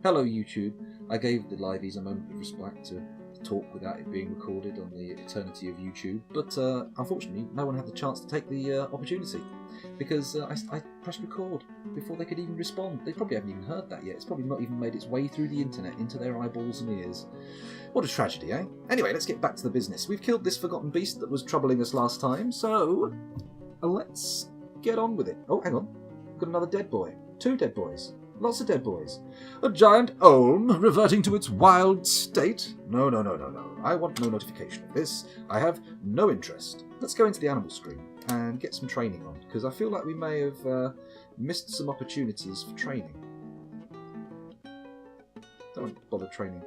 Hello YouTube. I gave the liveys a moment of respite to talk without it being recorded on the eternity of YouTube, but unfortunately no one had the chance to take the opportunity because I pressed record before they could even respond. They probably haven't even heard that yet. It's probably not even made its way through the internet into their eyeballs and ears. What a tragedy, eh? Anyway, let's get back to the business. We've killed this forgotten beast that was troubling us last time, so let's get on with it. Oh, hang on. We've got another dead boy. 2 dead boys. Lots of dead boys. A giant olm reverting to its wild state? No. I want no notification of this. I have no interest. Let's go into the animal screen and get some training on, because I feel like we may have missed some opportunities for training. Don't want to bother training.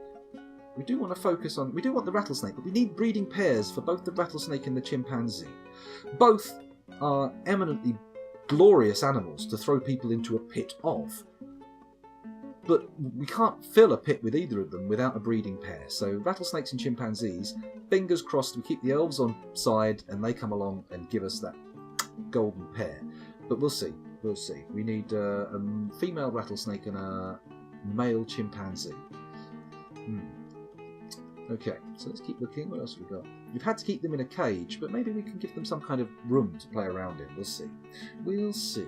We do want to focus on... We do want the rattlesnake, but we need breeding pairs for both the rattlesnake and the chimpanzee. Both are eminently glorious animals to throw people into a pit of. But we can't fill a pit with either of them without a breeding pair. So rattlesnakes and chimpanzees, fingers crossed we keep the elves on side and they come along and give us that golden pair. But we'll see. We'll see. We need a female rattlesnake and a male chimpanzee. Okay, so let's keep looking. What else have we got? We've had to keep them in a cage, but maybe we can give them some kind of room to play around in. We'll see. We'll see.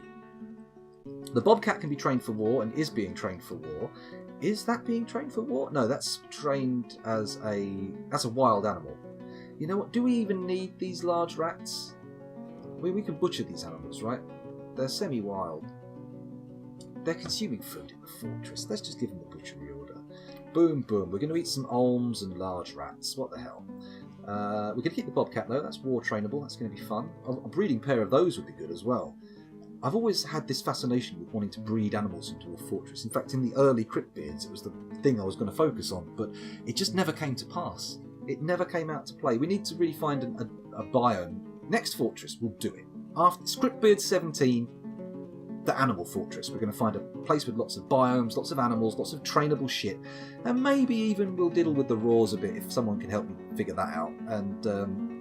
The bobcat can be trained for war and is being trained for war. Is that being trained for war? No, that's trained as a wild animal. You know what? Do we even need these large rats? We can butcher these animals, right? They're semi-wild. They're consuming food in the fortress. Let's just give them the butchery order. Boom, boom. We're going to eat some olms and large rats. What the hell? We're going to keep the bobcat though. That's war trainable. That's going to be fun. A breeding pair of those would be good as well. I've always had this fascination with wanting to breed animals into a fortress. In fact, in the early CRYPTBEARDS, it was the thing I was going to focus on, but it just never came to pass. It never came out to play. We need to really find a biome. Next fortress, we'll do it. After CRYPTBEARDS 17, the animal fortress. We're going to find a place with lots of biomes, lots of animals, lots of trainable shit, and maybe even we'll diddle with the roars a bit if someone can help me figure that out, and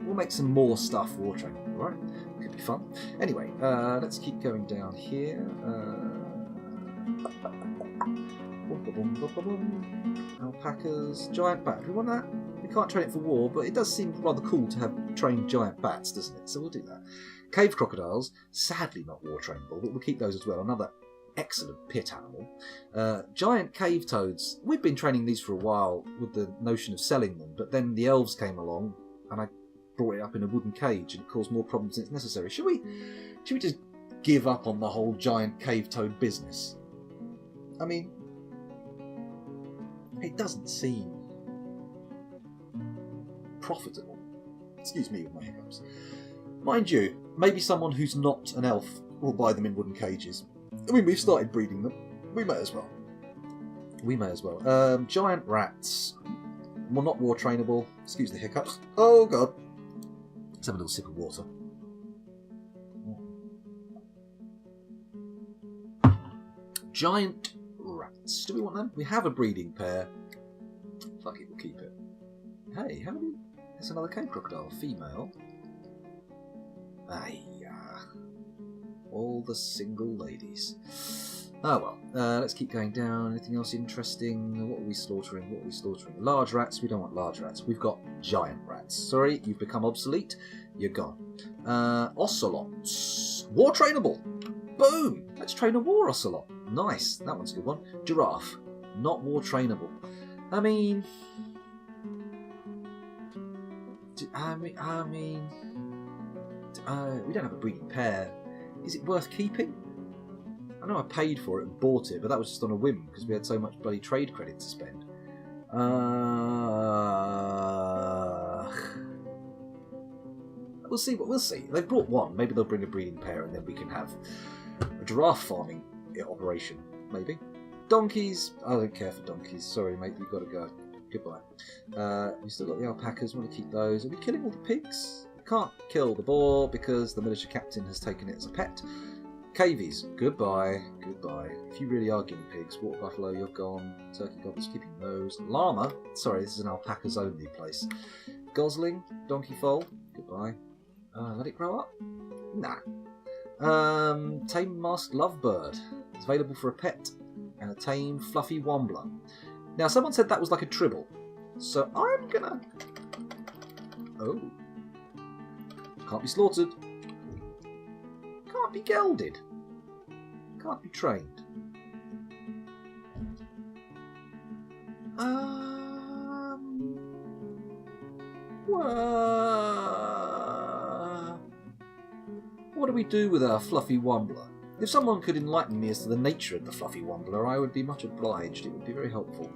we'll make some more stuff war training, alright? Could be fun. Anyway, let's keep going down here. Alpacas, giant bat. We want that? We can't train it for war, but it does seem rather cool to have trained giant bats, doesn't it? So we'll do that. Cave crocodiles, sadly not war trainable, but we'll keep those as well. Another excellent pit animal. Giant cave toads. We've been training these for a while with the notion of selling them, but then the elves came along and I brought it up in a wooden cage and it caused more problems than it's necessary. Should we just give up on the whole giant cave toad business? I mean, it doesn't seem profitable. Excuse me with my hiccups. Mind you, maybe someone who's not an elf will buy them in wooden cages. I mean, we've started breeding them. We may as well. We may as well. Giant rats. Well, not war trainable. Excuse the hiccups. Oh, God. Let's have a little sip of water. Giant rats. Do we want them? We have a breeding pair. Fuck it, we'll keep it. Hey, how many? There's another cave crocodile. Female. All the single ladies. Oh well, let's keep going down. Anything else interesting? What are we slaughtering? What are we slaughtering? Large rats? We don't want large rats. We've got giant rats. Sorry, you've become obsolete. You're gone. Ocelots. War trainable. Boom! Let's train a war ocelot. Nice. That one's a good one. Giraffe. Not war trainable. I mean... we don't have a breeding pair. Is it worth keeping? I know I paid for it and bought it, but that was just on a whim because we had so much bloody trade credit to spend. We'll see what we'll see. They've brought one. Maybe they'll bring a breeding pair and then we can have a giraffe farming operation. Maybe. Donkeys. I don't care for donkeys. Sorry, mate. You've got to go. Goodbye. We still got the alpacas. We want to keep those. Are we killing all the pigs? Can't kill the boar because the militia captain has taken it as a pet. Cavies, goodbye, goodbye. If you really are guinea pigs, water buffalo, you're gone. Turkey gobblers, keeping those. Llama, sorry, this is an alpacas only place. Gosling, donkey foal, goodbye. Let it grow up? Nah. Tame masked lovebird. It's available for a pet. and a tame fluffy wombler. Now, someone said that was like a tribble, so I'm gonna... Oh. Can't be slaughtered. Can't be gelded. Can't be trained. What do we do with our fluffy wombler? If someone could enlighten me as to the nature of the fluffy wombler, I would be much obliged. It would be very helpful.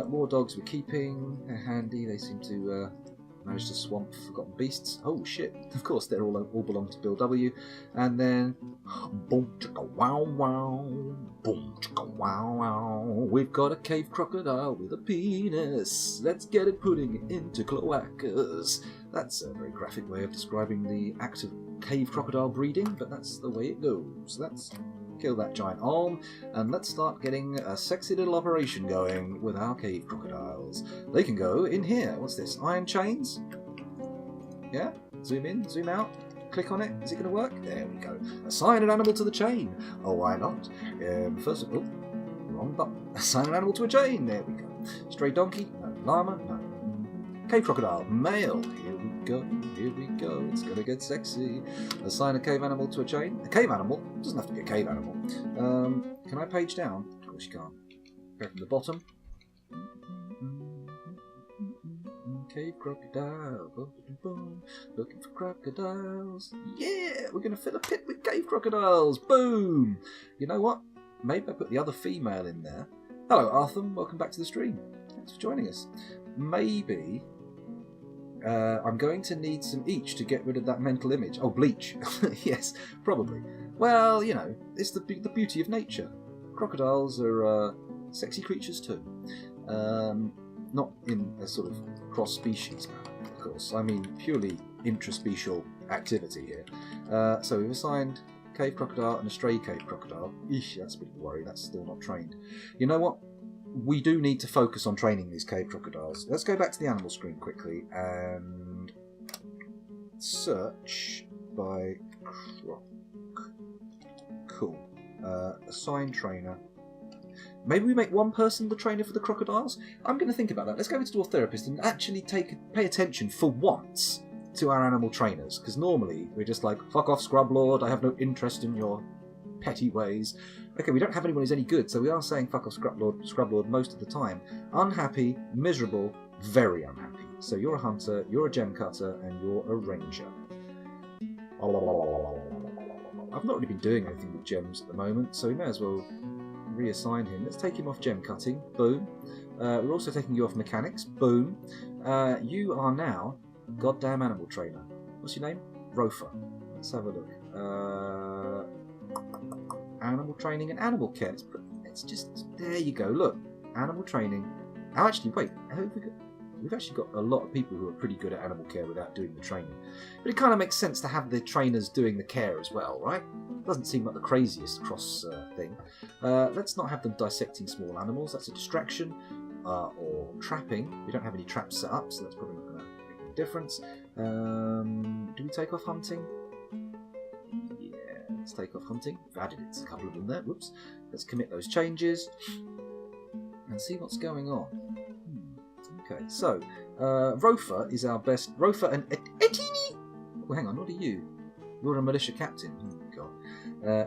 More dogs we're keeping. They're handy. They seem to manage to swamp forgotten beasts. Oh shit! Of course, they're all belong to Bill W. And then, boom chicka wow wow, boom chicka wow wow. We've got a cave crocodile with a penis. Let's get it putting it into cloacas. That's a very graphic way of describing the act of cave crocodile breeding, but that's the way it goes. Let's kill that giant arm, and let's start getting a sexy little operation going with our cave crocodiles. They can go in here. What's this? Iron chains? Yeah? Zoom in, zoom out. Click on it. Is it going to work? There we go. Assign an animal to the chain. Oh, why not? First of all, wrong button. Assign an animal to a chain. There we go. Stray donkey? No. Llama? No. Cave crocodile. Male. Here we go. Here we go. It's going to get sexy. Assign a cave animal to a chain. A cave animal? It doesn't have to be a cave animal. Can I page down? Of course you can't. Go from the bottom. Cave crocodile. Boom, boom, boom. Looking for crocodiles. Yeah! We're going to fill a pit with cave crocodiles. Boom! You know what? Maybe I put the other female in there. Hello, Arthur. Welcome back to the stream. Thanks for joining us. Maybe... I'm going to need some each to get rid of that mental image. Oh, bleach. Yes, probably. Well, you know, it's the beauty of nature. Crocodiles are sexy creatures too. Not in a sort of cross-species manner, of course. I mean purely intraspecial activity here. So we've assigned cave crocodile and a stray cave crocodile. Eesh, that's a bit of a worry. That's still not trained. You know what? We do need to focus on training these cave crocodiles. Let's go back to the animal screen quickly and search by croc. Cool. Assign trainer. Maybe we make one person the trainer for the crocodiles? I'm going to think about that. Let's go over to our therapist and actually pay attention for once to our animal trainers. Because normally we're just like, fuck off, Scrub Lord, I have no interest in your petty ways. Okay, we don't have anyone who's any good, so we are saying fuck off Scrub Lord most of the time. Unhappy, miserable, very unhappy. So you're a hunter, you're a gem cutter, and you're a ranger. I've not really been doing anything with gems at the moment, so we may as well reassign him. Let's take him off gem cutting. Boom. We're also taking you off mechanics. Boom. You are now goddamn animal trainer. What's your name? Rofa. Let's have a look. Animal training and animal care. It's just, there you go, look. Animal training. Oh, actually, wait. We've actually got a lot of people who are pretty good at animal care without doing the training. But it kind of makes sense to have the trainers doing the care as well, right? Doesn't seem like the craziest cross thing. Let's not have them dissecting small animals. That's a distraction. Or trapping. We don't have any traps set up, so that's probably not going to make any difference. Do we take off hunting? Let's take off hunting. We've added it, a couple of them there. Whoops. Let's commit those changes and see what's going on. Okay, so Rofa is our best. Rofa and Etini. Oh, hang on, what are you? You're a militia captain. Oh god.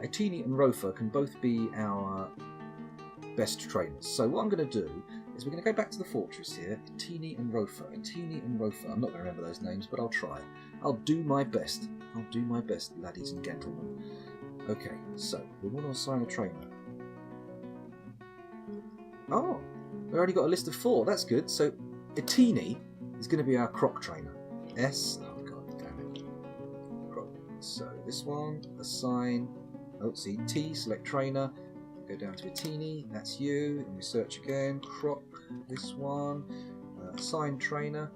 Etini and Rofa can both be our best trainers. So what I'm going to do is we're going to go back to the fortress here. Etini and Rofa. Etini and Rofa. I'm not going to remember those names, but I'll try. I'll do my best. I'll do my best, laddies and gentlemen. Okay, so we want to assign a trainer. Oh, we've already got a list of 4. That's good. So Etini is going to be our croc trainer. S. Oh god damn it. Croc. So this one, assign. Oh, see, T, select trainer. Go down to Etini. That's you. And we search again. Croc. This one. Assign trainer.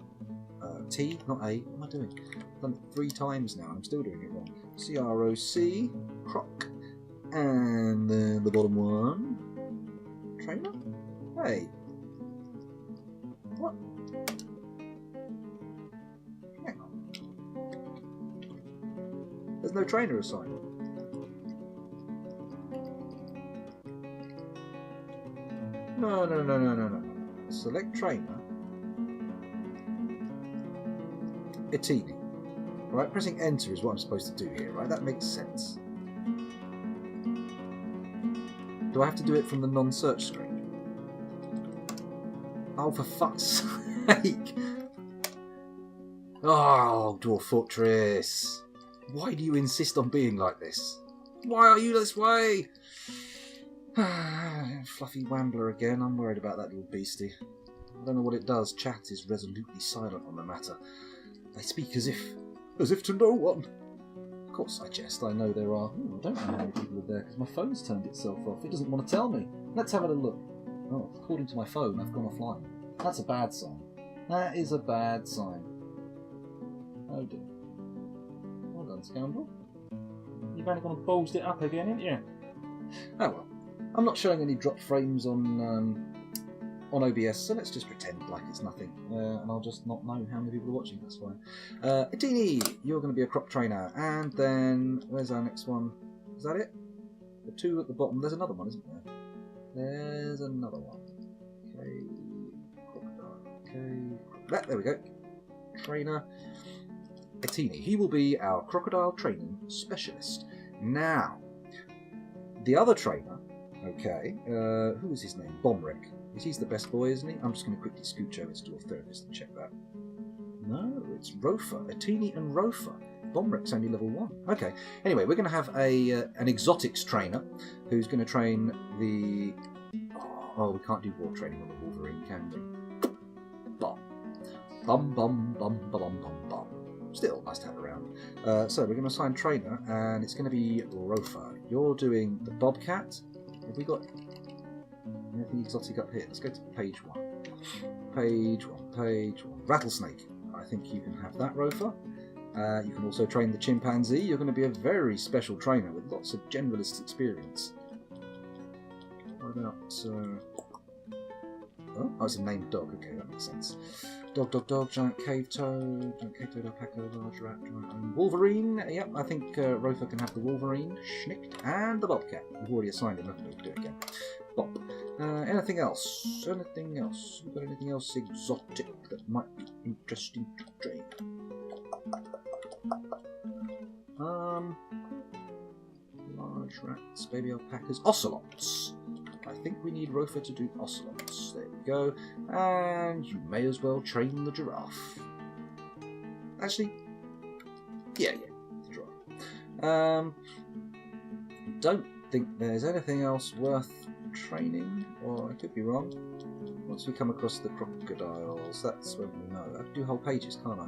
T, not A. What am I doing? I've done it 3 times now. I'm still doing it wrong. CROC, croc, and then the bottom one, trainer. Hey, what? Hang on. There's no trainer assigned. No. Select trainer. Etini. Right, pressing enter is what I'm supposed to do here, right? That makes sense. Do I have to do it from the non-search screen? Oh, for fuck's sake! Oh, Dwarf Fortress! Why do you insist on being like this? Why are you this way? Fluffy Wambler again. I'm worried about that little beastie. I don't know what it does. Chat is resolutely silent on the matter. They speak as if to no one. Of course I jest. I know there are. Ooh, I don't know how many people are there because my phone's turned itself off. It doesn't want to tell me. Let's have a look. Oh, according to my phone, I've gone offline. That's a bad sign. That is a bad sign. Oh dear. Well done, scoundrel. You've only gone and ballsed it up again, haven't you? Oh well. I'm not showing any dropped frames on OBS, so let's just pretend like it's nothing, and I'll just not know how many people are watching. That's fine. Etini, you're going to be a crop trainer, and then where's our next one? Is that it? The two at the bottom. There's another one, isn't there? There's another one. Okay, crocodile. Okay, there we go. Trainer Etini. He will be our crocodile training specialist. Now, the other trainer. Okay, who is his name? Bomrick. He's the best boy, isn't he? I'm just going to quickly scooch over to Dwarf Therapist and check that. No, it's Rofa. Etini and Rofa. Bomrick's only level 1. Okay, anyway, we're going to have an exotics trainer who's going to train the... Oh, we can't do war training on the Wolverine, can we? Bum. Bum, bum, bum, bum, bum, bum. Still, nice to have around. So we're going to assign trainer, and it's going to be Rofa. You're doing the Bobcat. Have we got anything exotic up here? Let's go to page 1. Page 1. Rattlesnake. I think you can have that, Rofa. You can also train the chimpanzee. You're going to be a very special trainer with lots of generalist experience. What about... Oh, it's a named dog. Okay, that makes sense. Dog, giant cave toad, alpaca, large rat, giant Wolverine. Yep, I think Rofa can have the Wolverine, Schnicked, and the Bobcat. We've already assigned him, haven't we? We'll do it again. Bob. Anything else? We've got anything else exotic that might be interesting to train? Large rats, baby alpacas, ocelots. I think we need Rofa to do ocelots. There we go. And you may as well train the giraffe. Actually, yeah, the giraffe. Don't think there's anything else worth training, or I could be wrong. Once we come across the crocodiles, that's when we know. I can do whole pages, can't I?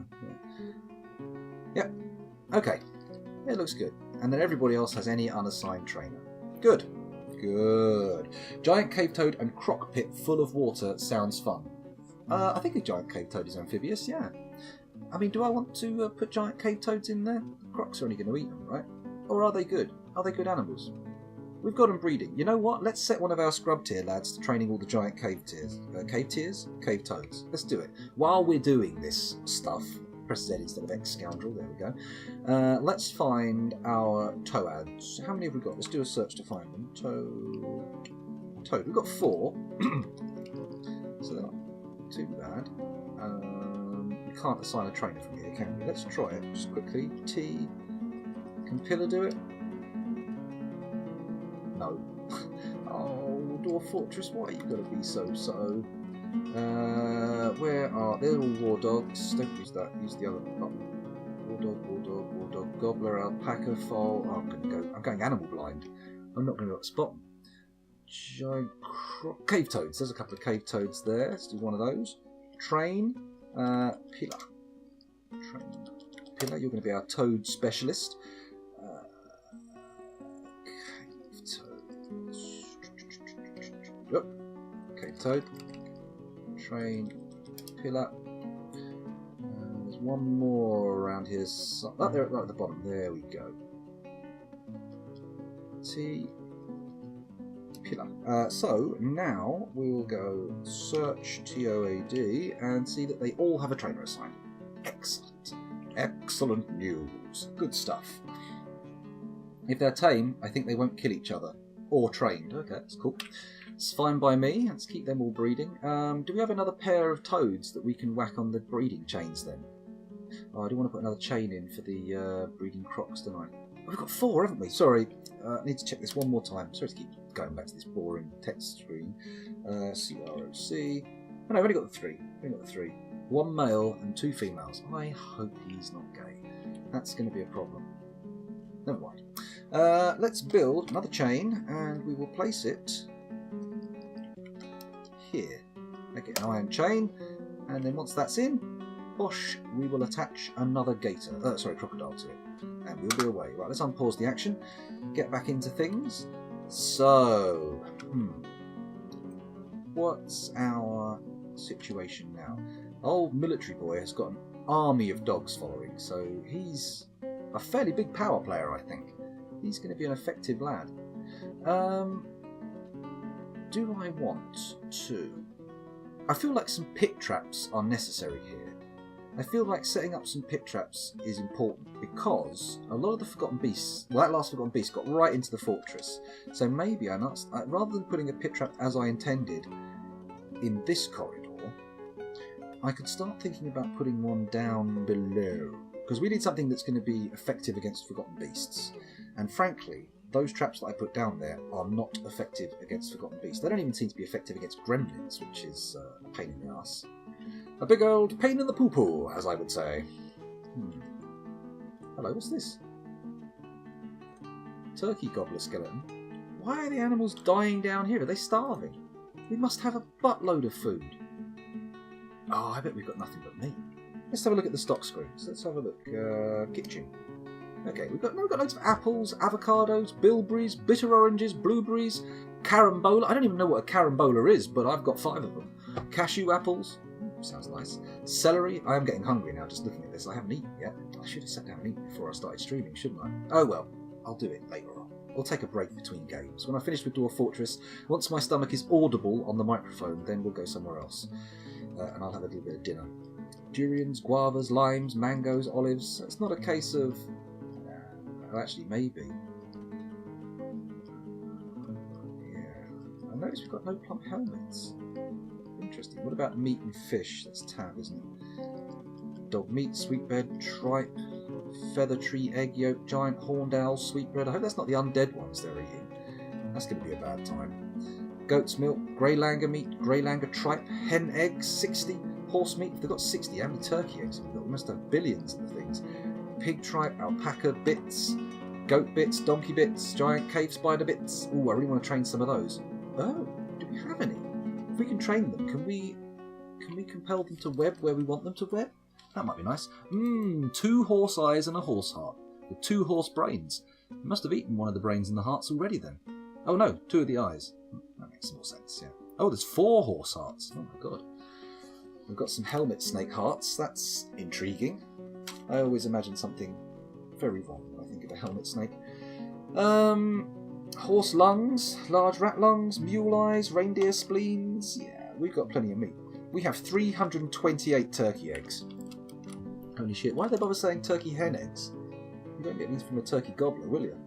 Yeah. Yep. Okay. It looks good. And then everybody else has any unassigned trainer. Good. Giant cave toad and croc pit full of water sounds fun. I think a giant cave toad is amphibious, yeah. I mean, do I want to put giant cave toads in there? Crocs are only going to eat them, right? Or are they good? Are they good animals? We've got them breeding. You know what? Let's set one of our scrub tier lads to training all the giant cave cave toads. Let's do it. While we're doing this stuff, press Z instead of X, scoundrel. There we go. Let's find our toads. How many have we got? Let's do a search to find them. Toad. We've got 4. So they're not too bad. We can't assign a trainer from here, can we? Let's try it just quickly. T. Can Pillar do it? No. Oh, Dwarf Fortress, why you gotta be so? Where are... They're all war dogs. Don't use that. Use the other button. War dog, gobbler, alpaca, foal. Oh, I'm going animal blind. I'm not going to be able to spot them. Giant cave toads. There's a couple of cave toads there. Let's do one of those. Train. Pillar. Pillar, you're going to be our toad specialist. Cave toads. Yep. Cave toad. Train, Pillar. There's one more around here. Oh, there, right at the bottom. There we go. T. Pillar. So now we will go search TOAD and see that they all have a trainer assigned. Excellent news. Good stuff. If they're tame, I think they won't kill each other or trained. Okay, that's cool. It's fine by me. Let's keep them all breeding. Do we have another pair of toads that we can whack on the breeding chains then? Oh, I do want to put another chain in for the breeding crocs, don't I? Oh, we've got 4, haven't we? Sorry, I need to check this one more time. Sorry to keep going back to this boring text screen. CROC. Oh, no, I've only got the 3. Only got the 3. 1 male and 2 females. I hope he's not gay. That's going to be a problem. Never mind. Let's build another chain, and we will place it here. Make it an iron chain, and then once that's in, bosh, we will attach another crocodile to it, and we'll be away. Right, let's unpause the action, get back into things. So, what's our situation now? Old military boy has got an army of dogs following, so he's a fairly big power player, I think. He's going to be an effective lad. Do I want to... I feel like some pit traps are necessary here. I feel like setting up some pit traps is important because a lot of the Forgotten Beasts, well, that last Forgotten Beast got right into the fortress. So maybe rather than putting a pit trap as I intended in this corridor, I could start thinking about putting one down below. Because we need something that's going to be effective against Forgotten Beasts. And frankly, those traps that I put down there are not effective against Forgotten Beasts. They don't even seem to be effective against gremlins, which is a pain in the ass. A big old pain in the poo-poo, as I would say. Hello, what's this? Turkey gobbler skeleton. Why are the animals dying down here? Are they starving? We must have a buttload of food. Oh, I bet we've got nothing but meat. Let's have a look at the stock screens. Let's have a look. Kitchen. Okay, we've got loads of apples, avocados, bilberries, bitter oranges, blueberries, carambola. I don't even know what a carambola is, but I've got 5 of them. Cashew apples. Sounds nice. Celery. I am getting hungry now just looking at this. I haven't eaten yet. I should have sat down and eaten before I started streaming, shouldn't I? Oh well, I'll do it later on. I'll take a break between games. When I finish with Dwarf Fortress, once my stomach is audible on the microphone, then we'll go somewhere else. And I'll have a little bit of dinner. Durians, guavas, limes, mangoes, olives. It's not a case of... actually, maybe. Yeah. I noticed we've got no plump helmets. Interesting. What about meat and fish? That's tab, isn't it? Dog meat, sweetbread, tripe, feather tree, egg yolk, giant horned owl, sweetbread. I hope that's not the undead ones they're eating. That's going to be a bad time. Goat's milk, grey langer meat, grey langer tripe, hen eggs, 60, horse meat. If they've got 60, how many turkey eggs have we got? We must have billions of the things. Pig tripe, alpaca bits, goat bits, donkey bits, giant cave spider bits. Oh, I really want to train some of those. Oh, do we have any? If we can train them, can we compel them to web where we want them to web? That might be nice. 2 horse eyes and a horse heart, with 2 horse brains. We must have eaten one of the brains and the hearts already then. Oh no, 2 of the eyes. That makes more sense, yeah. Oh, there's 4 horse hearts. Oh my god. We've got some helmet snake hearts. That's intriguing. I always imagine something very wrong when I think of a helmet snake. Horse lungs, large rat lungs, mule eyes, reindeer spleens. Yeah, we've got plenty of meat. We have 328 turkey eggs. Holy shit, why do they bother saying turkey hen eggs? You don't get these from a turkey gobbler, will you?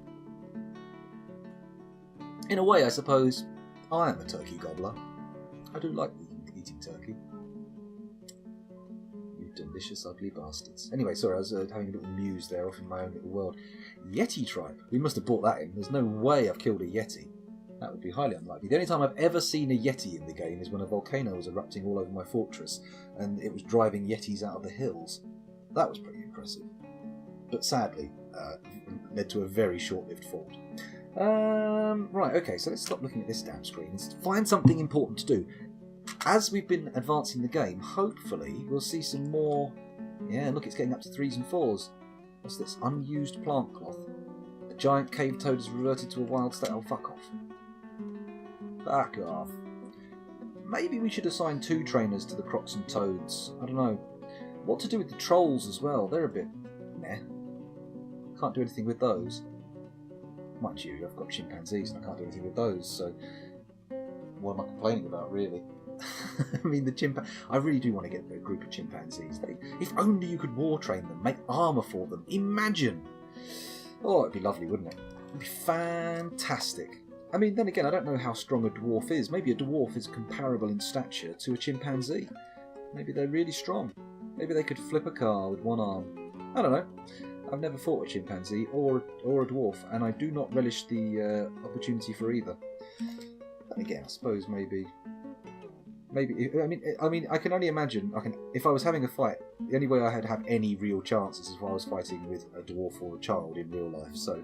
In a way, I suppose, I am a turkey gobbler. I do like eating turkey. You delicious, ugly bastards. Anyway, sorry, I was having a little muse there off in my own little world. Yeti tribe. We must have brought that in. There's no way I've killed a yeti. That would be highly unlikely. The only time I've ever seen a yeti in the game is when a volcano was erupting all over my fortress and it was driving yetis out of the hills. That was pretty impressive. But sadly, led to a very short-lived fort. Right, okay, so let's stop looking at this damn screen. Let's find something important to do. As we've been advancing the game, hopefully we'll see some more... Yeah, look, it's getting up to 3s and 4s. What's this? Unused plant cloth. The giant cave toad has reverted to a wild state. Oh, fuck off. Back off. Maybe we should assign 2 trainers to the crocs and toads. I don't know. What to do with the trolls as well? They're a bit... meh. Can't do anything with those. Mind you, I've got chimpanzees and I can't do anything with those, so... what am I complaining about, really? I mean, I really do want to get a group of chimpanzees. If only you could war train them, make armour for them. Imagine! Oh, it'd be lovely, wouldn't it? It'd be fantastic. I mean, then again, I don't know how strong a dwarf is. Maybe a dwarf is comparable in stature to a chimpanzee. Maybe they're really strong. Maybe they could flip a car with one arm. I don't know. I've never fought a chimpanzee or a dwarf, and I do not relish the opportunity for either. Then again, I suppose maybe. I mean, I can only imagine. If I was having a fight, the only way I had to have any real chances is if I was fighting with a dwarf or a child in real life. So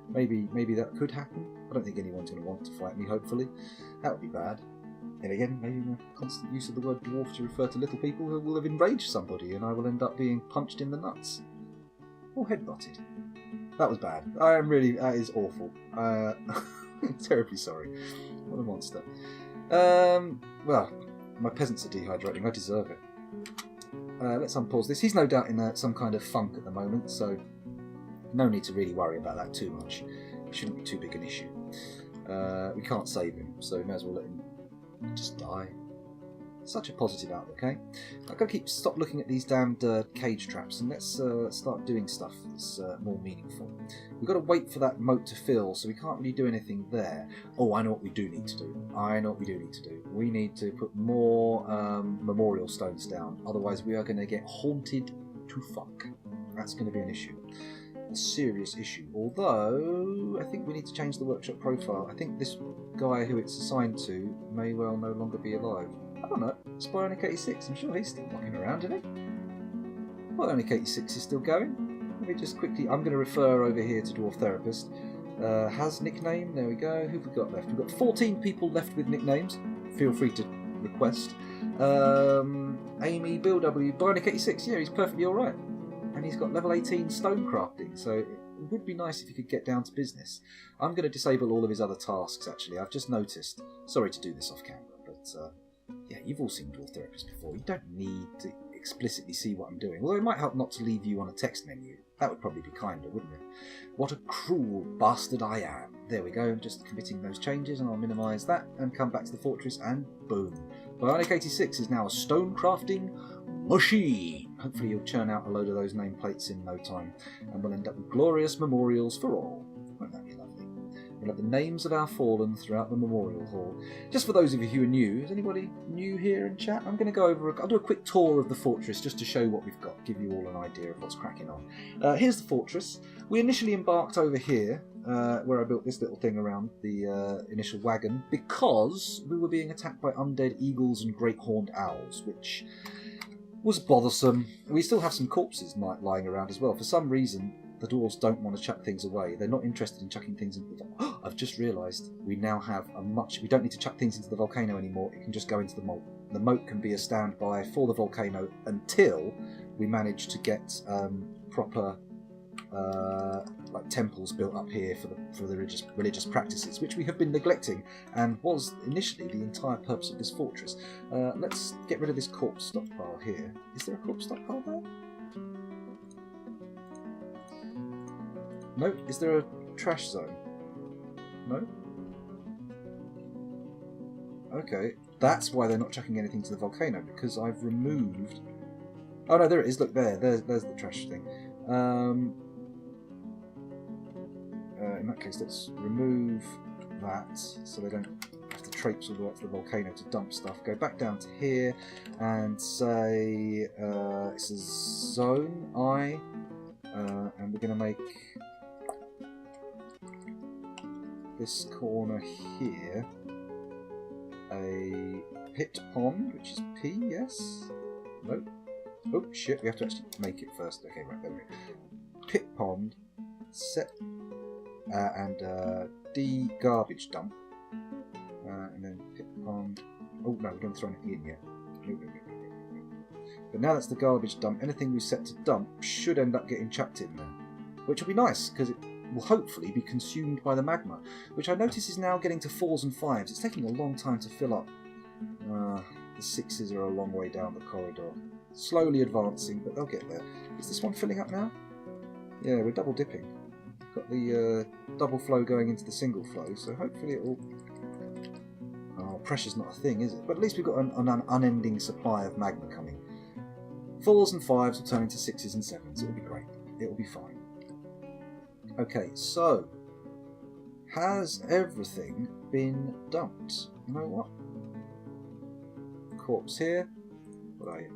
maybe that could happen. I don't think anyone's going to want to fight me. Hopefully, that would be bad. And again, maybe the constant use of the word dwarf to refer to little people who will have enraged somebody, and I will end up being punched in the nuts or headbutted. That was bad. That is awful. I'm terribly sorry. What a monster. Well, my peasants are dehydrating. I deserve it. Let's unpause this. He's no doubt in some kind of funk at the moment, so no need to really worry about that too much. It shouldn't be too big an issue. We can't save him, so we may as well let him just die. Such a positive outlook, eh? I've got to stop looking at these damned cage traps, and let's start doing stuff that's more meaningful. We've got to wait for that moat to fill, so we can't really do anything there. Oh, I know what we do need to do. We need to put more memorial stones down, otherwise we are going to get haunted to fuck. That's going to be an issue. A serious issue. Although, I think we need to change the workshop profile. I think this guy who it's assigned to may well no longer be alive. I don't know. It's Bionic 86. I'm sure he's still knocking around, isn't he? Bionic 86 is still going. Let me just quickly... I'm going to refer over here to Dwarf Therapist. Has nickname. There we go. Who've we got left? We've got 14 people left with nicknames. Feel free to request. Amy, Bill W, Bionic 86. Yeah, he's perfectly alright. And he's got level 18 stone crafting, so it would be nice if he could get down to business. I'm going to disable all of his other tasks, actually. I've just noticed. Sorry to do this off camera, but yeah, you've all seen Dwarf Therapist before. You don't need to explicitly see what I'm doing, although it might help not to leave you on a text menu. That would probably be kinder, wouldn't it? What a cruel bastard I am. There we go, I'm just committing those changes, and I'll minimise that, and come back to the fortress, and boom. Bionic 86 is now a stone crafting machine. Hopefully he'll churn out a load of those nameplates in no time, and we'll end up with glorious memorials for all. Won't that be lovely? We'll have the names of our fallen throughout the memorial hall. Just for those of you who are new, is anybody new here in chat? I'm going to go over, I'll do a quick tour of the fortress just to show what we've got, give you all an idea of what's cracking on. Here's the fortress. We initially embarked over here, where I built this little thing around the initial wagon, because we were being attacked by undead eagles and great horned owls, which was bothersome. We still have some corpses lying around as well. For some reason, the dwarves don't want to chuck things away. They're not interested in chucking things into the... I've just realised we now have we don't need to chuck things into the volcano anymore. It can just go into the moat. The moat can be a standby for the volcano until we manage to get proper like temples built up here for the religious practices, which we have been neglecting and was initially the entire purpose of this fortress. Let's get rid of this corpse stockpile here. Is there a corpse stockpile there? No. Is there a trash zone? No? Okay, that's why they're not chucking anything to the volcano, because I've removed... Oh no, there it is, look there, there's the trash thing. In that case, let's remove that so they don't have to traipse all the way up to the volcano to dump stuff. Go back down to here and say it's a zone I, and we're going to make this corner here a pit pond, which is P, yes? No? Oh shit, we have to actually make it first. Okay, right, there we go. Pit pond, set, and D garbage dump, and then pit pond. Oh no, we don't throw anything in yet. But now that's the garbage dump, anything we set to dump should end up getting chucked in there, which will be nice because it will hopefully be consumed by the magma, which I notice is now getting to 4s and 5s. It's taking a long time to fill up. The 6s are a long way down the corridor. Slowly advancing, but they'll get there. Is this one filling up now? Yeah, we're double dipping. Got the double flow going into the single flow, so hopefully it will... Oh, pressure's not a thing, is it? But at least we've got an unending supply of magma coming. 4s and 5s will turn into 6s and 7s. It'll be great. It'll be fine. Okay, so... Has everything been dumped? You know what? Corpse here. What are you?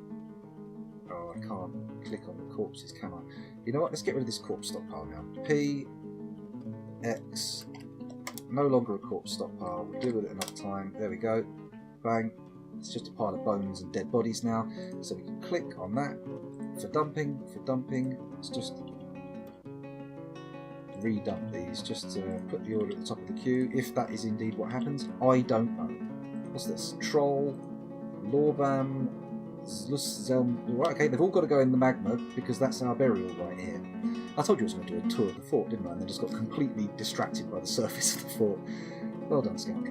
Oh, I can't click on the corpses, can I? You know what? Let's get rid of this corpse stockpile now. P, X, no longer a corpse stockpile. We'll deal with it another time. There we go. Bang. It's just a pile of bones and dead bodies now. So we can click on that for dumping. Let's just redump these, just to put the order at the top of the queue. If that is indeed what happens, I don't know. What's this? Troll, Lorbam, Zluszelm. Right, okay, they've all got to go in the magma because that's our burial right here. I told you I was going to do a tour of the fort, didn't I? And then just got completely distracted by the surface of the fort. Well done, Skunk.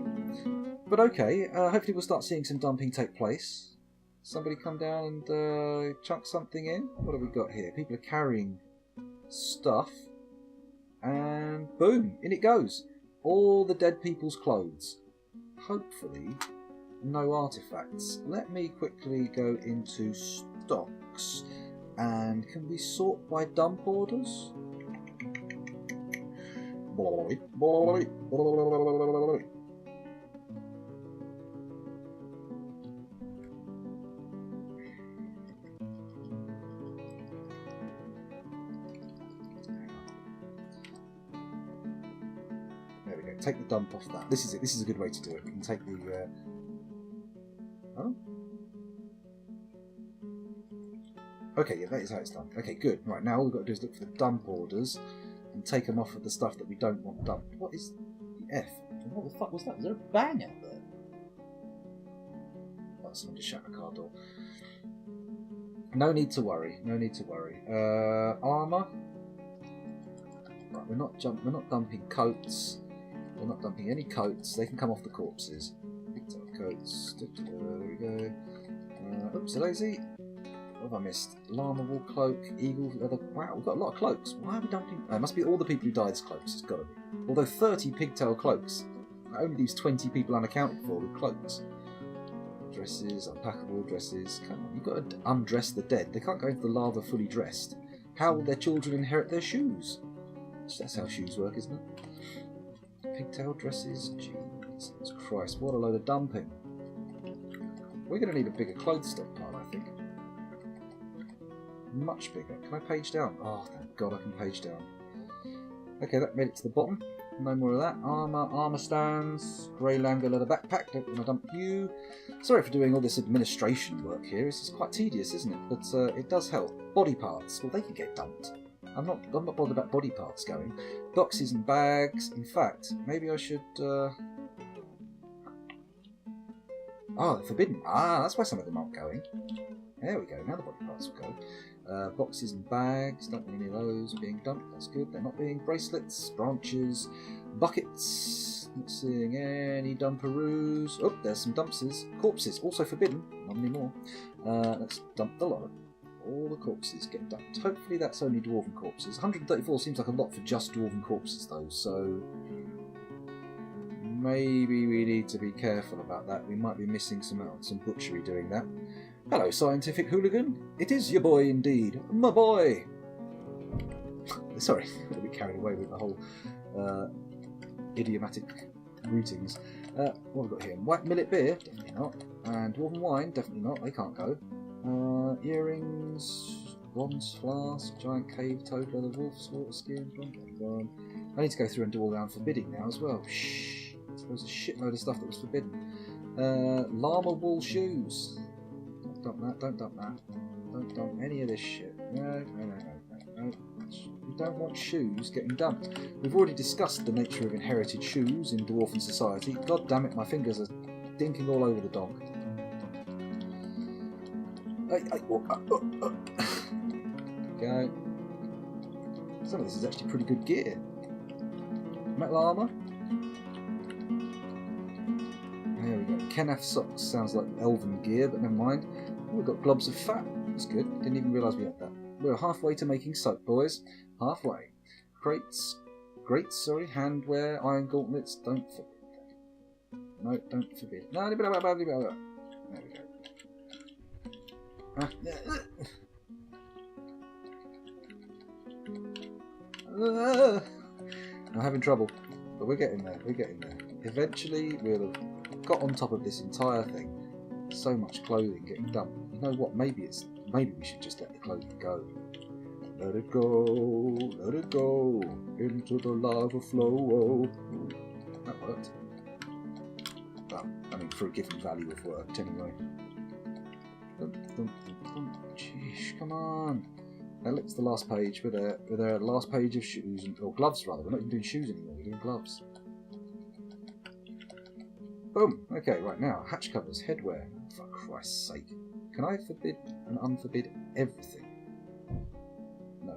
But okay, hopefully we'll start seeing some dumping take place. Somebody come down and chuck something in. What have we got here? People are carrying stuff. And boom, in it goes. All the dead people's clothes. Hopefully, no artifacts. Let me quickly go into stocks. And can we sort by dump orders? Take the dump off that. This is it. This is a good way to do it. We can take the... Oh? Okay, yeah, that is how it's done. Okay, good. Right, now all we've got to do is look for the dump orders and take them off of the stuff that we don't want dumped. What is the F? What the fuck was that? Was there a bang out there? Oh, someone just shut the car door. No need to worry. No need to worry. Armour. Right, we're not dumping coats. We're not dumping any coats. They can come off the corpses. Picked up coats. There we go. Oops, a daisy. What have I missed? Llama wool cloak, eagle leather. Wow, we've got a lot of cloaks. Why are we dumping? It must be all the people who died's cloaks. It's got to be. Although 30 pigtail cloaks, that only leaves 20 people unaccounted for with cloaks. Dresses, unpackable dresses. Come on, you've got to undress the dead. They can't go into the lava fully dressed. How will their children inherit their shoes? That's how shoes work, isn't it? Pigtail dresses. Jesus Christ, what a load of dumping. We're going to need a bigger clothes stockpile, I think. Much bigger. Can I page down? Oh, thank God I can page down. Okay, that made it to the bottom. No more of that. Armour stands. Grey Langer leather backpack. Don't want to dump you. Sorry for doing all this administration work here. This is quite tedious, isn't it? But it does help. Body parts. Well, they can get dumped. I'm not bothered about body parts going. Boxes and bags. In fact, maybe I should... Oh, they're forbidden. Ah, that's why some of them aren't going. There we go. Now the body parts will go. Boxes and bags. Don't want any of those being dumped. That's good. They're not being bracelets, branches, buckets. Not seeing any dumperoos. Oh, there's some dumpsters. Corpses. Also forbidden. Not anymore. Let's dump the lot. All the corpses get dumped. Hopefully that's only dwarven corpses. 134 seems like a lot for just dwarven corpses though, so maybe we need to be careful about that. We might be missing some out on some butchery doing that. Hello, scientific hooligan. It is your boy indeed. My boy! Sorry, I'm a bit carried away with the whole idiomatic greetings. What have we got here? White millet beer? Definitely not. And dwarven wine? Definitely not. They can't go. Earrings, bronze flask, giant cave toad, leather wolf's water skin. I need to go through and do all the unforbidding now as well. Shh. There was a shitload of stuff that was forbidden. Llama wool shoes. Don't dump that. Don't dump that. Don't dump any of this shit. No. We don't want shoes getting dumped. We've already discussed the nature of inherited shoes in dwarven society. God damn it, my fingers are dinking all over the donk. Go. Some of this is actually pretty good gear. Metal armour. There we go. Kenaf socks sounds like elven gear, but never mind. Oh, we've got globs of fat. That's good. Didn't even realise we had that. We're halfway to making soap, boys. Halfway. Grates, handwear, iron gauntlets. Don't forbid that. No, don't forbid. No, there we go. I'm having trouble. But we're getting there, we're getting there. Eventually we'll have got on top of this entire thing. So much clothing getting dumped. You know what, maybe we should just let the clothing go. Let it go into the lava flow. Ooh, that worked. Well, I mean, for a given value of work, anyway. Jeez, come on. Now look, it's the last page. We're there. Last page of shoes, or gloves rather. We're not even doing shoes anymore. We're doing gloves. Boom. Okay, right now, hatch covers, headwear. For Christ's sake, can I forbid and unforbid everything? No.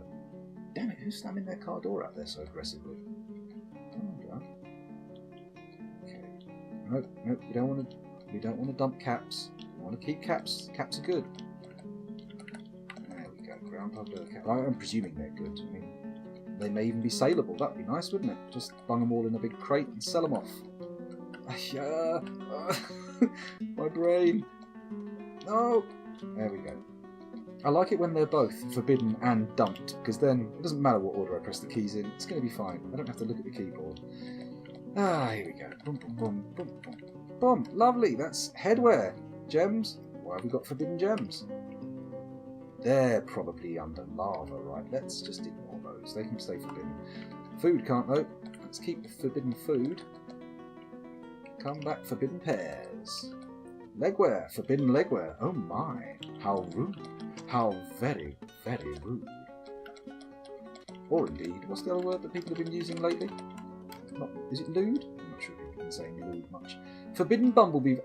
Damn it! Who's slamming their car door out there so aggressively? Oh God. Okay. Nope. We don't want to dump caps. We want to keep caps. Caps are good. Ground cover cap. I'm presuming they're good. I mean, they may even be saleable. That'd be nice, wouldn't it? Just bung them all in a big crate and sell them off. My brain. No. There we go. I like it when they're both forbidden and dumped, because then it doesn't matter what order I press the keys in. It's going to be fine. I don't have to look at the keyboard. Here we go. Boom, boom, boom, boom, boom. Boom. Lovely. That's headwear. Gems. Why have we got forbidden gems? They're probably under lava, right? Let's just ignore those. They can stay forbidden. Food can't, though. Let's keep the forbidden food. Come back, forbidden pears. Legwear, forbidden legwear. Oh my, how rude. How very, very rude. Or indeed, what's the other word that people have been using lately? Is it lewd? I'm not sure people have been saying lewd much. Forbidden bumblebee.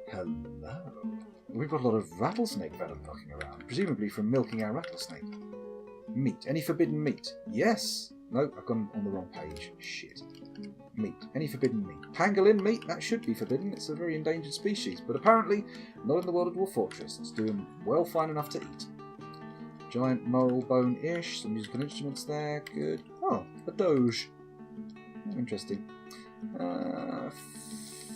Hello. We've got a lot of rattlesnake venom knocking around, presumably from milking our rattlesnake. Meat. Any forbidden meat? Yes. No, I've gone on the wrong page. Shit. Meat. Any forbidden meat? Pangolin meat? That should be forbidden. It's a very endangered species, but apparently not in the world of Dwarf Fortress. It's doing well fine enough to eat. Giant mole bone-ish. Some musical instruments there. Good. Oh, a doge. Interesting.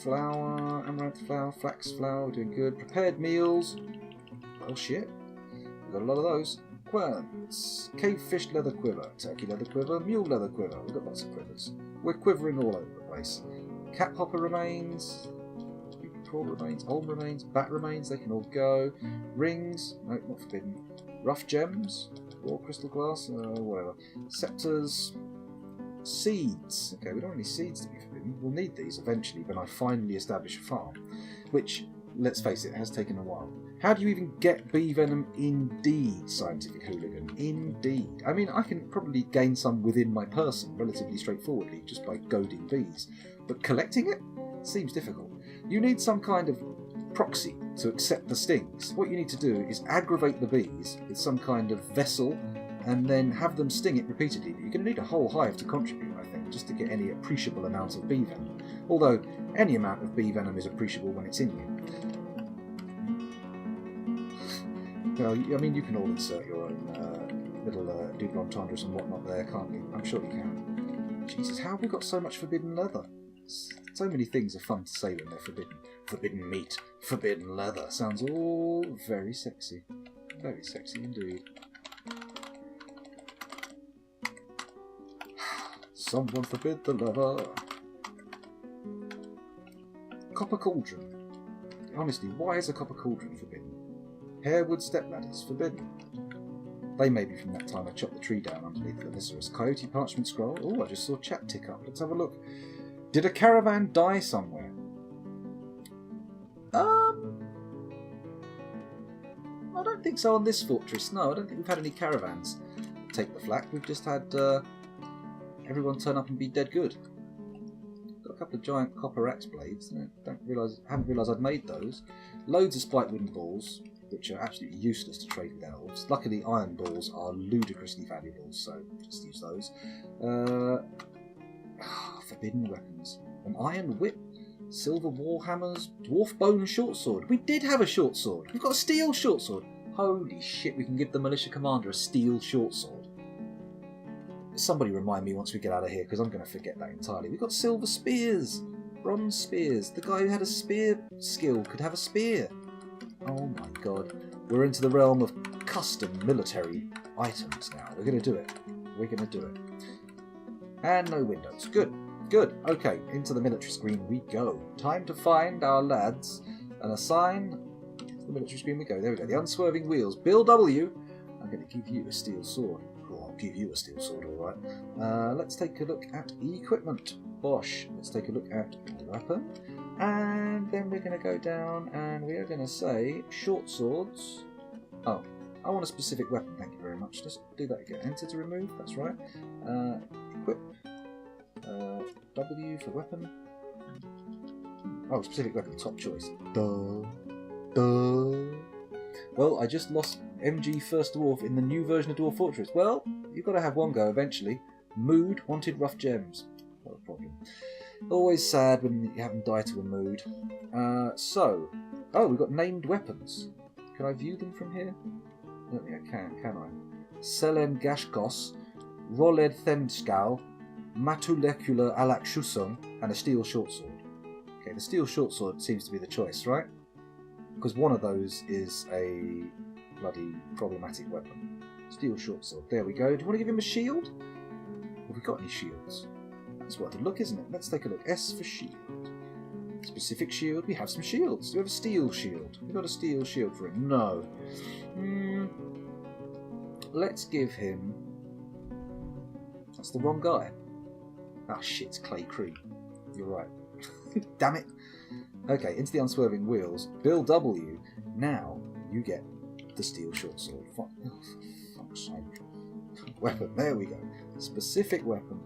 Flour, amaranth flour, flax flour, doing good. Prepared meals. Well, shit. We've got a lot of those. Querns. Cave-fish leather quiver. Turkey leather quiver. Mule leather quiver. We've got lots of quivers. We're quivering all over the place. Cat hopper remains. Prawn remains. Olm remains. Bat remains. They can all go. Rings. No, not forbidden. Rough gems. Raw crystal glass. Whatever. Scepters. Seeds. Okay, we don't want any seeds to be forbidden. We'll need these eventually when I finally establish a farm. Which, let's face it, has taken a while. How do you even get bee venom? Indeed, Scientific Hooligan. Indeed. I mean, I can probably gain some within my person relatively straightforwardly just by goading bees. But collecting it seems difficult. You need some kind of proxy to accept the stings. What you need to do is aggravate the bees with some kind of vessel and then have them sting it repeatedly. But you're going to need a whole hive to contribute, I think, just to get any appreciable amount of bee venom. Although, any amount of bee venom is appreciable when it's in you. Well, I mean, you can all insert your own little double entendres and whatnot there, can't you? I'm sure you can. Jesus, how have we got so much forbidden leather? So many things are fun to say when they're forbidden. Forbidden meat, forbidden leather. Sounds all very sexy. Very sexy indeed. Someone forbid the leather. Copper cauldron. Honestly, why is a copper cauldron forbidden? Harewood stepladders, forbidden. They may be from that time I chopped the tree down underneath the Lycerus. Coyote parchment scroll. Oh, I just saw chat tick up. Let's have a look. Did a caravan die somewhere? I don't think so on this fortress. No, I don't think we've had any caravans take the flak. We've just had everyone turn up and be dead good. Got a couple of giant copper axe blades. Haven't realised I'd made those. Loads of spiked wooden balls, which are absolutely useless to trade with elves. Luckily, iron balls are ludicrously valuable, so just use those. Forbidden weapons. An iron whip, silver war hammers, dwarf bone short sword. We did have a short sword. We've got a steel short sword. Holy shit, we can give the militia commander a steel short sword. Somebody remind me once we get out of here, because I'm going to forget that entirely. We've got silver spears, bronze spears. The guy who had a spear skill could have a spear. Oh my god. We're into the realm of custom military items now. We're going to do it. We're going to do it. And no windows. Good. Good. Okay, into the military screen we go. Time to find our lads and assign. Into the military screen we go. There we go. The unswerving wheels. Bill W. I'm going to give you a steel sword. Oh, I'll give you a steel sword, alright. Let's take a look at equipment. Bosh. Let's take a look at weapon. And then we're going to go down and we are going to say short swords. Oh, I want a specific weapon, thank you very much. Let's do that again. Enter to remove, that's right. Equip. W for weapon. Oh, specific weapon, top choice. Duh. Well, I just lost MG First Dwarf in the new version of Dwarf Fortress. Well, you've got to have one go eventually. Mood, wanted rough gems. Not a problem. Always sad when you have them die to a mood. Oh, we've got named weapons. Can I view them from here? I don't think I can I? Selen Gashkos, Roled Themskal, Matulecula Alaxusung, and a steel short sword. Okay, the steel short sword seems to be the choice, right? Because one of those is a bloody problematic weapon. Steel short sword. There we go. Do you want to give him a shield? Have we got any shields? That's worth a look, isn't it? Let's take a look. S for shield. Specific shield. We have some shields. Do we have a steel shield? We've got a steel shield for him. No. Let's give him... That's the wrong guy. Ah, shit, it's Clay Cream. You're right. Damn it. Okay, into the unswerving wheels. Bill W. Now you get the steel short sword. Oh, for fuck's sake. Weapon. There we go. Specific weapon.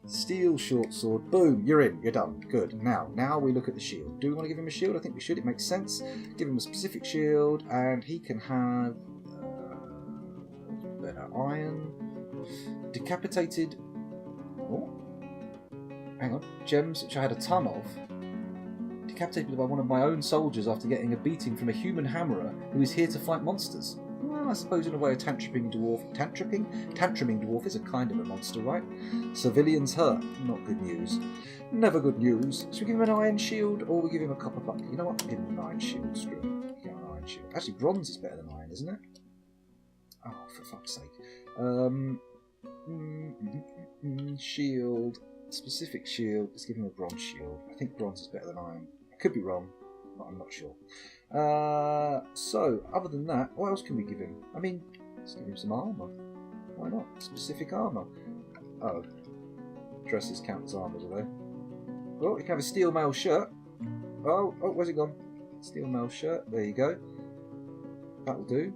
Steel short sword. Boom. You're in. You're done. Good. Now we look at the shield. Do we want to give him a shield? I think we should. It makes sense. Give him a specific shield, and he can have better iron. Decapitated. Oh. Hang on. Gems, which I had a ton of. Decapitated by one of my own soldiers after getting a beating from a human hammerer who is here to fight monsters. Well, I suppose in a way a tantruming dwarf... Tantruming dwarf is a kind of a monster, right? Civilians hurt. Not good news. Never good news. Should we give him an iron shield or we give him a copper bucket? You know what? Give him an iron shield. Screw it. Give him an iron shield. Actually, bronze is better than iron, isn't it? Oh, for fuck's sake. Shield. Specific shield. Let's give him a bronze shield. I think bronze is better than iron. I could be wrong, but I'm not sure. So, other than that, what else can we give him? I mean, let's give him some armour. Why not? Specific armour. Oh. Dresses count as armour, do they? Oh, you can have a steel mail shirt. Oh, where's it gone? Steel mail shirt. There you go. That'll do.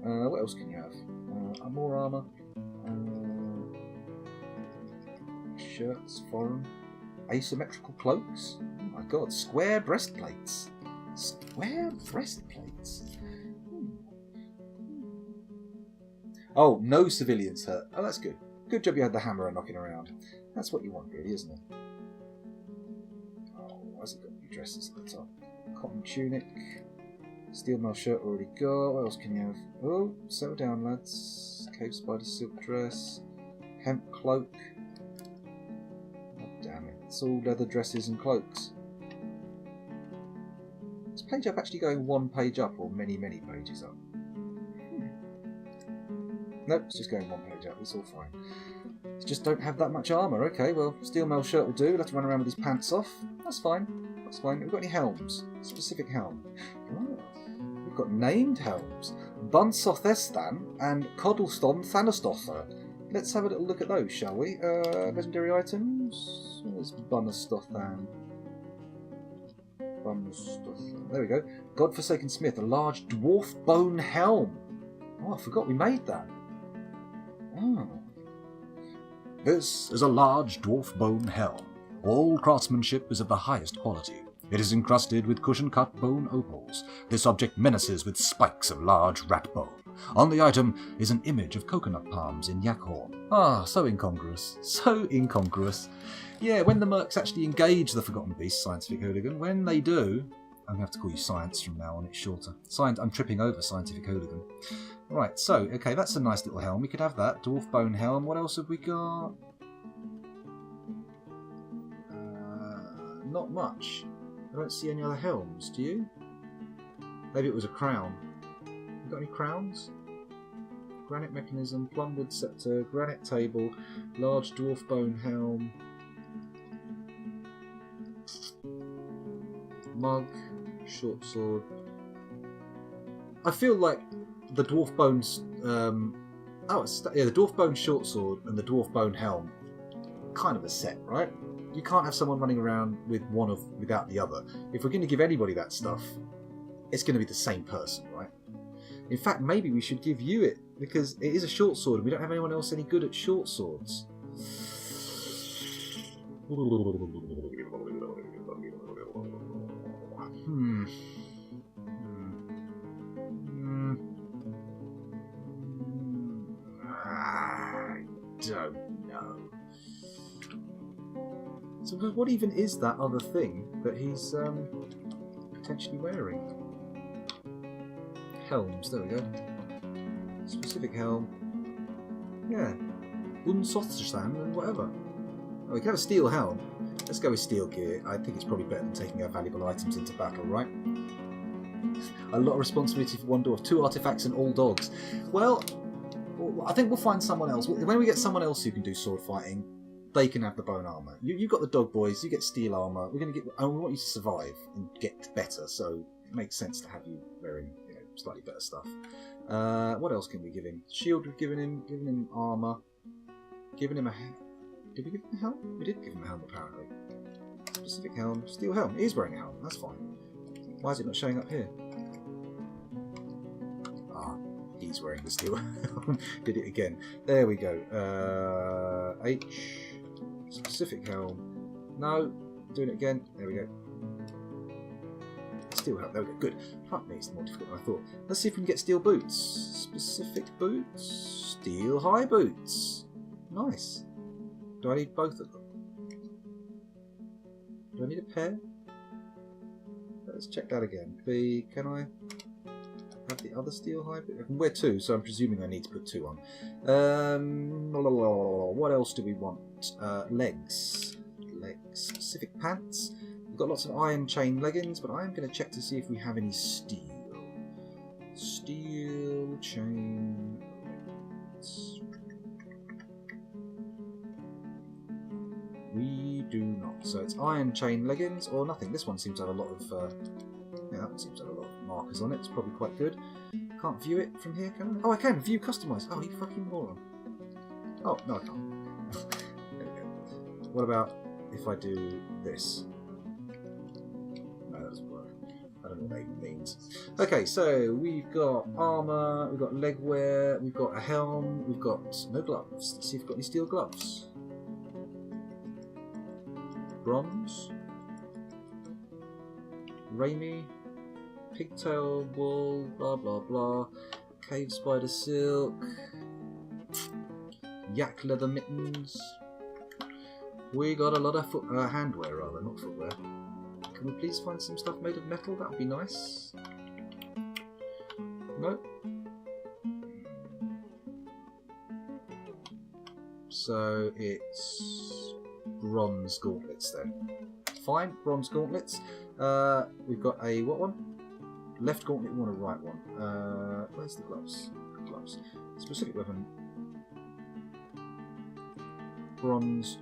What else can you have? More armour. Shirts, foreign. Asymmetrical cloaks. Oh my god, square breastplates. Square breastplates. Oh, no civilians hurt. Oh, that's good. Good job you had the hammerer knocking around. That's what you want, really, isn't it? Oh, why's it got new dresses at the top? Cotton tunic. Steel mail shirt already got. What else can you have? Oh, settle down, lads. Cave spider silk dress. Hemp cloak. Damn it, it's all leather dresses and cloaks. Is page up actually going one page up or many pages up? Nope, it's just going one page up, it's all fine. Just don't have that much armour. Okay, well, steel mail shirt will do. We'll have to run around with his pants off. That's fine. That's fine. Have we got any helms? Specific helm. Oh, we've got named helms. Bunsothestan and Coddleston Thanastother. Let's have a little look at those, shall we? Legendary items. Where's Bunastothan? There we go. Godforsaken Smith, a large dwarf bone helm. Oh, I forgot we made that. Oh. This is a large dwarf bone helm. All craftsmanship is of the highest quality. It is encrusted with cushion-cut bone opals. This object menaces with spikes of large rat bone. On the item is an image of coconut palms in yak horn. Ah, so incongruous. So incongruous. Yeah, when the mercs actually engage the Forgotten Beast Scientific Hooligan, when they do... I'm going to have to call you Science from now on, it's shorter. I'm tripping over Scientific Hooligan. Right, so, okay, that's a nice little helm. We could have that. Dwarf bone helm. What else have we got? Not much. I don't see any other helms, do you? Maybe it was a crown. You got any crowns? granite mechanism, plumwood scepter, granite table, large dwarf bone helm, mug, short sword. I feel like the dwarf bones. The dwarf bone short sword and the dwarf bone helm, kind of a set, right? You can't have someone running around with one without the other. If we're going to give anybody that stuff, it's going to be the same person, right? In fact, maybe we should give you it, because it is a short sword and we don't have anyone else any good at short swords. I don't know. So what even is that other thing that he's potentially wearing? Helms, there we go. Specific helm. Yeah. Unsotzstand and whatever. Oh, we can have a steel helm. Let's go with steel gear. I think it's probably better than taking our valuable items into battle, right? A lot of responsibility for one dwarf, 2 artifacts and all dogs. Well, I think we'll find someone else. When we get someone else who can do sword fighting, they can have the bone armour. You've got the dog boys, you get steel armour. We're going to get. We want you to survive and get better, so it makes sense to have you wearing, slightly better stuff. What else can we give him? Shield, we've given him armour. Given him a. Did we give him a helm? We did give him a helm, apparently. Specific helm, steel helm. He's wearing a helm. That's fine. Why is it not showing up here? He's wearing the steel helm. Did it again. There we go. H. Specific helm. No. Doing it again. There we go. Steel helm. There we go. Good. Fuck me, it's more difficult than I thought. Let's see if we can get steel boots. Specific boots. Steel high boots. Nice. Do I need both of them? Do I need a pair? Let's check that again. Can I have the other steel high boot? I can wear 2, so I'm presuming I need to put 2 on. What else do we want? Legs. Specific pants. We've got lots of iron chain leggings, but I'm going to check to see if we have any steel. Steel chain leggings. We do not. So it's iron chain leggings or nothing. This one seems to have a lot of that seems to have a lot of markers on it. It's probably quite good. Can't view it from here, can I? Oh, I can view customize. Oh, you fucking moron. Oh, no, I can't. There we go. What about if I do this? No, that doesn't work. I don't know what that even means. Okay, so we've got armour, we've got leg wear, we've got a helm, we've got no gloves. Let's see if we've got any steel gloves. Bronze, Raimi, pigtail wool, blah blah blah, cave spider silk, yak leather mittens. We got a lot of handwear, rather, not footwear. Can we please find some stuff made of metal? That would be nice. No. So it's bronze gauntlets then. Fine, bronze gauntlets. We've got a what one? Left gauntlet one, a right one. Where's the gloves? Gloves. Specific weapon. Bronze.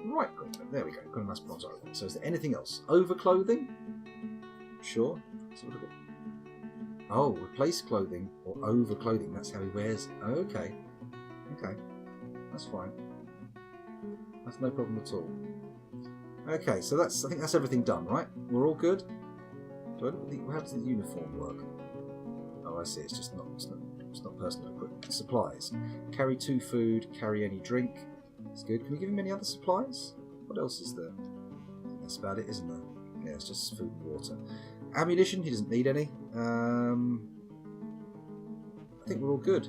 Right gauntlet. There we go. Got a nice bronze over. So is there anything else? Overclothing? Sure. So what oh, replace clothing or overclothing. That's how he wears. Okay. Okay. That's fine. That's no problem at all. Okay, so I think that's everything done, right? We're all good. How does the uniform work? Oh, I see. It's not personal equipment. Supplies. Carry 2 food. Carry any drink. That's good. Can we give him any other supplies? What else is there? I think that's about it, isn't there? Yeah, it's just food and water. Ammunition. He doesn't need any. I think we're all good.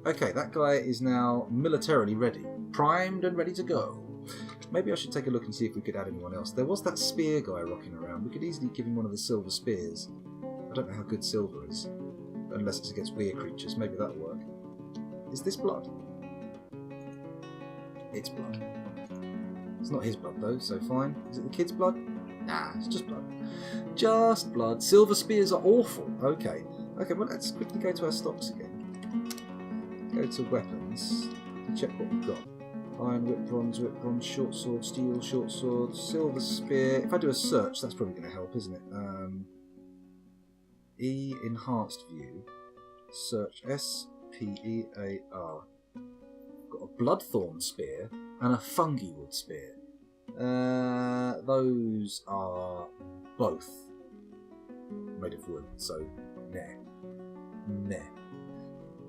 Okay, that guy is now militarily ready. Primed and ready to go. Maybe I should take a look and see if we could add anyone else. There was that spear guy rocking around. We could easily give him one of the silver spears. I don't know how good silver is. Unless it's against weird creatures. Maybe that'll work. Is this blood? It's blood. It's not his blood though, so fine. Is it the kid's blood? Nah, it's just blood. Just blood. Silver spears are awful. Okay. Okay, well let's quickly go to our stocks again. Go to weapons to check what we've got. Iron, whip, bronze, short sword, steel, short sword, silver spear. If I do a search, that's probably going to help, isn't it? E, enhanced view. Search, S-P-E-A-R. Got a bloodthorn spear and a fungi wood spear. Those are both made of wood, so meh.